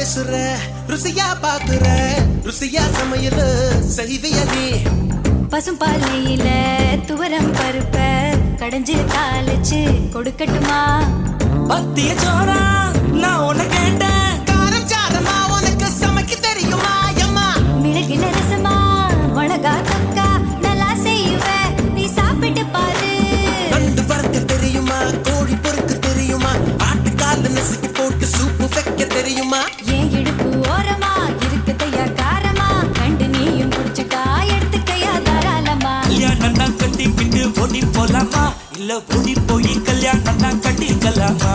பேசுற ருசியா பாக்குற ருசியா சமையல் செய்விய நீ பசும்பாலையில துவரம் பருப்ப கடைஞ்சு தாளிச்சு கொடுக்கட்டுமா பத்திய சோறா நான் உன்னை கேட்டேன் காரம் சாரமா உனக்கு சமைக்க தெரியுமா அம்மா மிளகு ரசமா மிளகா தொக்கா நல்லா செய்வ நீ சாப்பிட்டு பாரு நண்டு வறுக்க தெரியுமா கோழி பொறுக்க தெரியுமா ஆட்டுக்கால நசுக்கி போட்டு சூப்பு வைக்க தெரியுமா ஏன் இடுப்பு ஓரமா இருக்குதையா காரமா கண்டு நீயும் குடிச்சுட்டா எடுத்துக்கையா தாராளமா கல்யாணம் கட்டிக்கிட்டு ஓடி போலாமா இல்ல ஓடி போய் கல்யாணம் கட்டிக்கலாமா